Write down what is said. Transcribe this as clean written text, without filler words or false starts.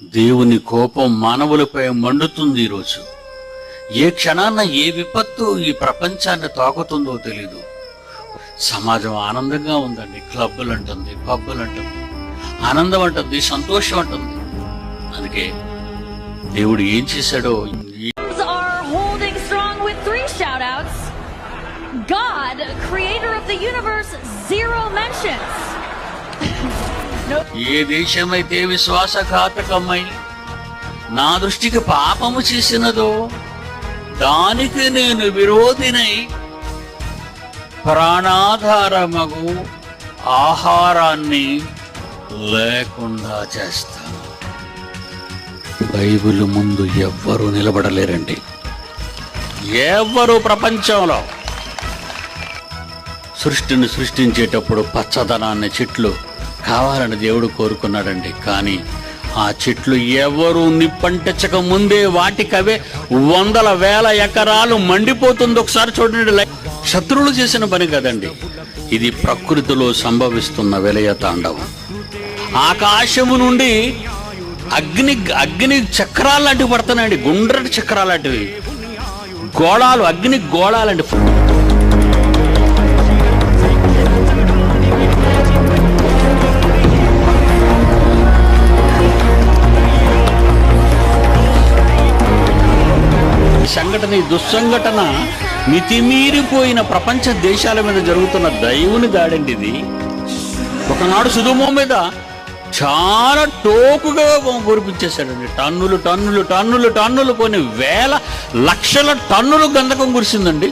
దేవుని కోపం మానవులపై మండుతుంది ఈరోజు. ఏ క్షణాన ఏ విపత్తు ఈ ప్రపంచాన్ని తాకుతుందో తెలీదు. సమాజం ఆనందంగా ఉందండి, క్లబ్బులు అంటుంది, పబ్బులు అంటుంది, ఆనందం అంటుంది, సంతోషం అంటుంది. అందుకే దేవుడు ఏం చేశాడో. God, creator of the universe, 0 mentions. ఏ దేశమైతే విశ్వాసఘాతకమై నా దృష్టికి పాపము చేసినదో దానికి నేను విరోధినై ప్రాణాధారమగు ఆహారాన్ని లేకుండా చేస్తాను. బైబిల్ ముందు ఎవ్వరూ నిలబడలేరండి. ఎవ్వరూ ప్రపంచంలో. సృష్టిని సృష్టించేటప్పుడు పచ్చదనాన్ని, చెట్లు కావాలని దేవుడు కోరుకున్నాడండి. కానీ ఆ చెట్లు ఎవరు నిప్పంటించక ముందే వాటికవే 100,000 ఎకరాలు మండిపోతుంది. ఒకసారి చూడండి. శత్రువులు చేసిన పని కదండి ఇది, ప్రకృతిలో సంభవిస్తున్న విలయ తాండవం. ఆకాశము నుండి అగ్ని చక్రాలు లాంటివి పడుతున్నాయండి, గుండ్రటి చక్రాలు లాంటివి, గోళాలు, అగ్ని గోళాలండి. సంఘటన, ఈ దుస్సంఘటన మితిమీరిపోయిన ప్రపంచ దేశాల మీద జరుగుతున్న దైవుని దాడండి ఇది. ఒకనాడు సుధుమ మీద చాలా టోకుగా కురిపించేశాడండి. టన్నులు టన్నులు టన్నులు టన్నులు, కొన్ని వేల లక్షల టన్నులు గంధకం కురిసిందండి.